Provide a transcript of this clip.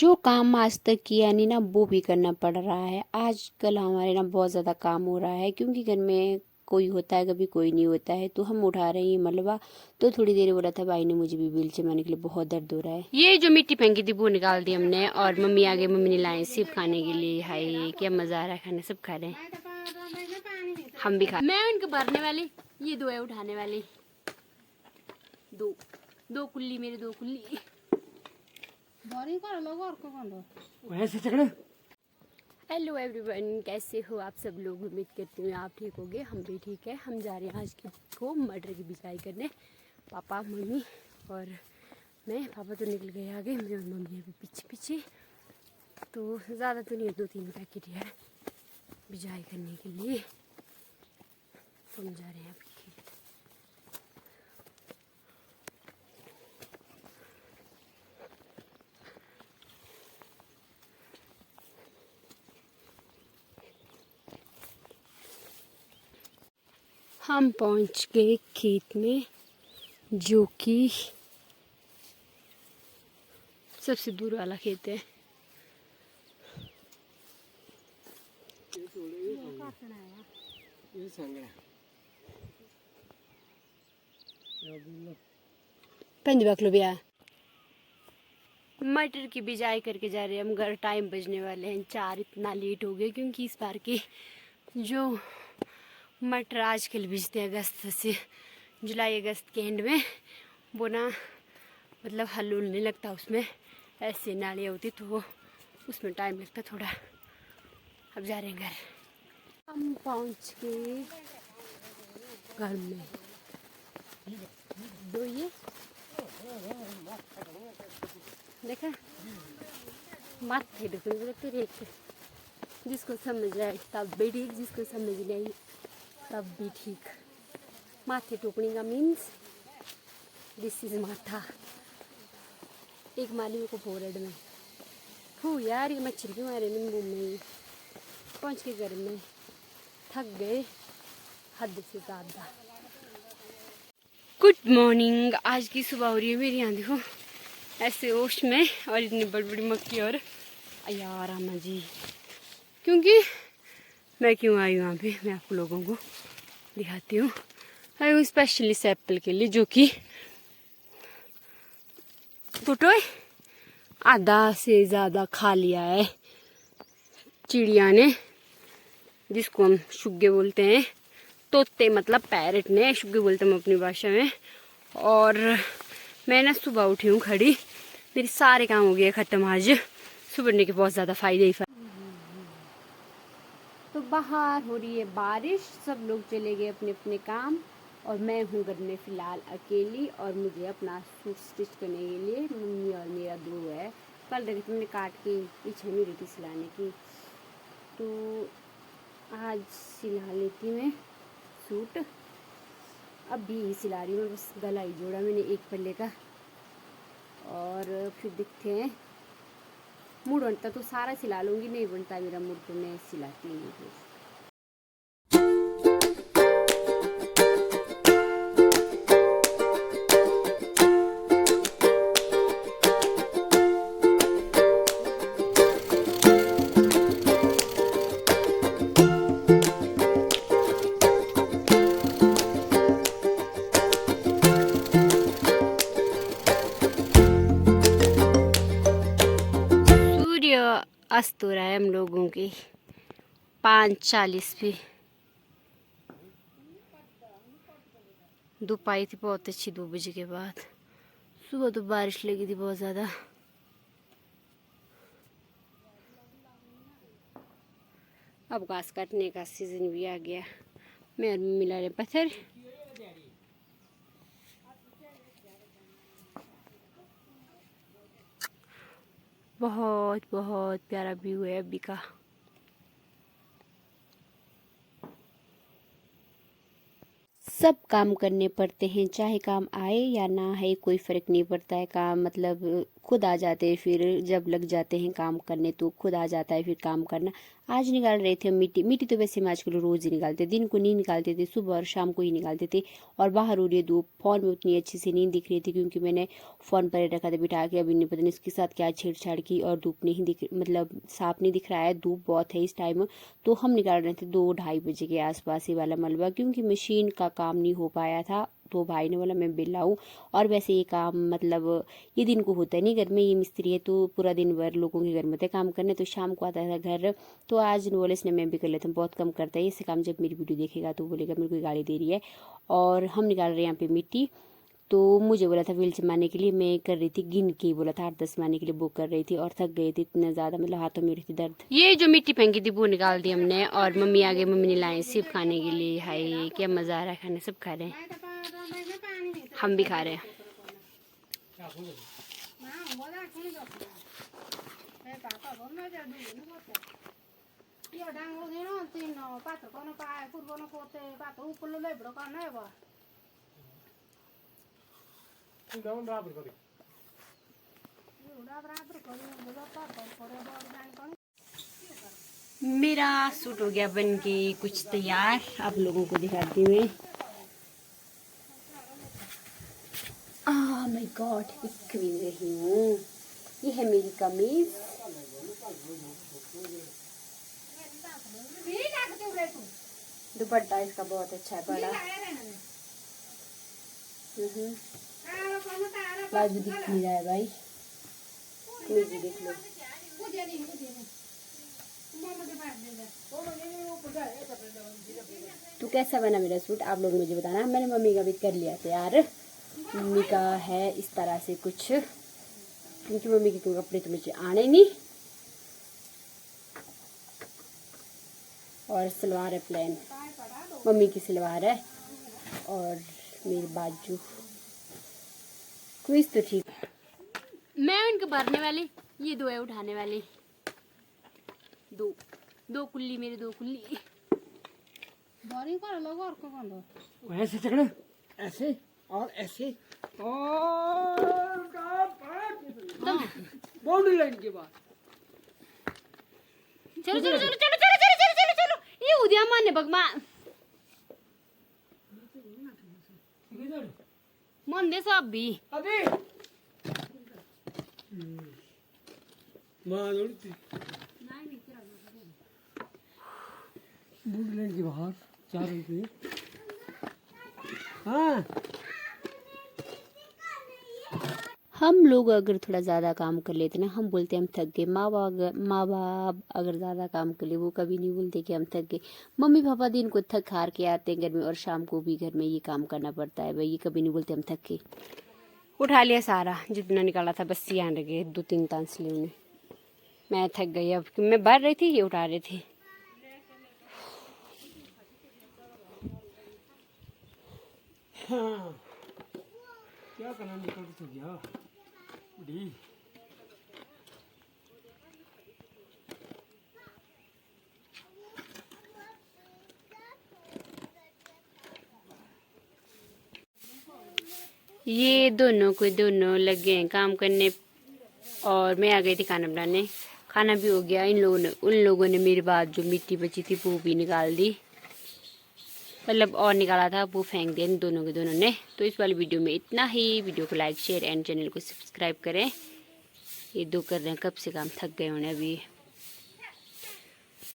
जो काम आज तक किया नहीं ना वो भी करना पड़ रहा है। आजकल हमारे ना बहुत ज़्यादा काम हो रहा है क्योंकि घर में कोई होता है कभी कोई नहीं होता है, तो हम उठा रहे हैं मलबा। तो थोड़ी देर बोला था भाई ने मुझे भी व्हील चलाने के लिए, बहुत दर्द हो रहा है। ये जो मिट्टी फेंकी थी वो निकाल दी हमने और मम्मी आ गई, मम्मी ने लाए सिर्फ खाने के लिए। हाय क्या मजा आ रहा है खाने, सब खा रहे हैं, हम भी खा। मैं उनको भरने वाली, ये दो है उठाने वाली, दो दो कुल्ली, मेरे दो कुल्ली। हेलो एवरीवन, कैसे हो आप सब लोग? उम्मीद करती हूँ आप ठीक होगे, हम भी ठीक है। हम जा रहे हैं आज को मटर की बिजाई करने, पापा मम्मी और मैं। पापा तो निकल गए आगे, मैं और मम्मी अभी पीछे पीछे। तो ज़्यादा तो नहीं है, 2-3 पैकेट है बिजाई करने के लिए। तो हम जा रहे हैं अभी खेत। हम पहुंच गए खेत में, जो कि सबसे दूर वाला खेत है। पंजबाकलो भी आया। मटर की बिजाई करके जा रहे हैं हम घर। टाइम बजने वाले हैं 4। इतना लेट हो गया क्योंकि इस बार के जो मटर आजकल बीजते हैं अगस्त से, जुलाई अगस्त के एंड में, वो ना मतलब हल उल नहीं लगता उसमें, ऐसे नालियाँ होती तो वो उसमें टाइम लगता थोड़ा। अब जा रहे हैं घर। हम पहुंच गए घर में। दो ये देखा, माथे दुखने, जिसको समझ आए तब भी ठीक, जिसको समझ नहीं तब भी ठीक। माथे टोकने का मीन्स दिस इज माथा। एक माली को फोरहेड में। हो यार, ये मच्छर क्यों आ रहे हैं मुंह में? पहुँच के घर में थक गए हद से ज़्यादा। Good morning. आज की सुबह हो रही है मेरी, यहाँ देखो ऐसे ओश में, और इतनी बड़ी बड़ी मक्की। और यार रामा जी, क्योंकि मैं क्यों आई हूँ यहाँ पे, मैं आप लोगों को दिखाती हूँ। आई हूँ स्पेशली एप्पल के लिए, जो कि टूटो आधा से ज़्यादा खा लिया है चिड़िया ने, जिसको हम शुग्गे बोलते हैं। तोते मतलब पैरट ने, शुग्गे बोलते हैं हम अपनी भाषा में। और मैं ना सुबह उठी हूँ खड़ी, मेरे सारे काम हो गए ख़त्म आज। सुबह के बहुत ज़्यादा फ़ायदे ही तो बाहर हो रही है बारिश, सब लोग चले गए अपने अपने काम, और मैं हूँ घर में फ़िलहाल अकेली। और मुझे अपना सूट स्टिच करने के लिए मम्मी और मेरा दो है। कल देखी तुमने काट के पीछे नहीं रही थी सिलाने की, तो आज सिला लेती मैं सूट। अभी सिला रही हूँ, बस गला ही जोड़ा मैंने एक पल्ले का, और फिर दिखते हैं। मूड बनता तो सारा सिला लूँगी, नहीं बनता मेरा मूड तो मैं सिलाती नहीं हूँ। अस्त हो रहा है हम लोगों की 5:40 पे। धूप आई थी बहुत अच्छी 2 बजे के बाद। सुबह तो बारिश लगी थी बहुत ज़्यादा। अब घास काटने का सीजन भी आ गया। मैं और मम्मी ला रहे पत्थर। बहुत बहुत प्यारा व्यू है अभी का। सब काम करने पड़ते हैं, चाहे काम आए या ना आए कोई फ़र्क नहीं पड़ता है। काम मतलब खुद आ जाते हैं, फिर जब लग जाते हैं काम करने तो खुद आ जाता है फिर काम करना। आज निकाल रहे थे हम मिट्टी। मिट्टी तो वैसे हम आजकल रोज़ ही निकालते, दिन को नहीं निकालते थे, सुबह और शाम को ही निकालते थे। और बाहर हो रही है धूप, फ़ोन में उतनी अच्छी से नहीं दिख रही थी क्योंकि मैंने फ़ोन पर रखा था बिठा के। अभी नहीं पता नहीं इसके साथ क्या छेड़छाड़ की, और धूप नहीं दिख, मतलब साफ नहीं दिख रहा है, धूप बहुत है इस टाइम। तो हम निकाल रहे थे 2-2:30 बजे के आसपास ही वाला मलबा, क्योंकि मशीन का काम नहीं हो पाया था। तो भाई ने बोला मैं बिलाऊँ। और वैसे ये काम मतलब ये दिन को होता है नहीं, घर में ये मिस्त्री है तो पूरा दिन भर लोगों के घर में होते काम करने, तो शाम को आता था घर। तो आज बोले इसने मैं भी कर लेता हूँ, बहुत कम करता है ऐसे काम। जब मेरी वीडियो देखेगा तो बोलेगा मेरे को गाली दे रही है। और हम निकाल रहे हैं यहाँ पे मिट्टी। तो मुझे बोला था व्हील जमाने के लिए, मैं कर रही थी गिन के, बोला था 8-10 मारने के लिए वो कर रही थी। और थक गई थी इतना ज़्यादा, मतलब हाथों में हो रही थी दर्द। ये जो मिट्टी फेंकी थी वो निकाल दी हमने। और मम्मी आ गई, मम्मी ने लाए सिर्फ खाने के लिए। हाय क्या मज़ा आ रहा है खाने, सब खा रहे हैं, हम भी खा रहे हैं। मेरा सूट हो गया बन के कुछ तैयार, आप लोगों को दिखाती हूँ। माय गॉड, बिक भी रही हूँ। ये है मेरी कमीज। दुपट्टा इसका बहुत अच्छा है, बड़ा। बाजू दिख नहीं रहा है भाई, कमीज भी देख लो। तो कैसा बना मेरा सूट, आप लोग मुझे बताना। मैंने मम्मी का भी कर लिया था यार। मम्मी का है इस तरह से कुछ, क्योंकि मम्मी के कोई कपड़े तो मुझे आने नहीं। और सलवार है प्लेन, मम्मी की सलवार है। और मेरी बाजू क्विज तो ठीक। मैं उनके भरने वाली, ये 2 है उठाने वाली। दो कुल्ली, मेरे 2 कुल्ली। ऐसे चढ़ो, ऐसे और ऐसे, और बाउंड्री लाइन के बाद। चलो चलो चलो चलो चलो चलो चलो चलो चलो, ये उद्या माने भगवान मन दे सब भी अबे मां उड़ती बाउंड्री लाइन के बाहर 4 रुपये। हाँ, हम लोग अगर थोड़ा ज़्यादा काम कर लेते ना, हम बोलते हैं हम थक गए। माँ बाप अगर ज़्यादा काम कर ले, वो कभी नहीं बोलते कि हम थक गए। मम्मी पापा दिन को थक हार के आते हैं घर में, और शाम को भी घर में ये काम करना पड़ता है भाई, ये कभी नहीं बोलते हम थक गए। उठा लिया सारा जितना निकाला था, बस यहाँ रह गए 2-3 तांसले उन्हें। मैं थक गई, अब मैं भर रही थी, ये उठा रहे थे। हाँ, क्या करना, निकल तो गया बुढ़ी। ये दोनों को दोनों लग गए हैं काम करने, और मैं आ गई थी खाना बनाने। खाना भी हो गया। उन लोगों ने मेरी बात जो मिट्टी बची थी वो भी निकाल दी, मतलब और निकाला था वो फेंक दिया इन दोनों के दोनों ने। तो इस वाली वीडियो में इतना ही। वीडियो को लाइक शेयर एंड चैनल को सब्सक्राइब करें। ये 2 कर रहे हैं, कब से काम, थक गए उन्हें अभी।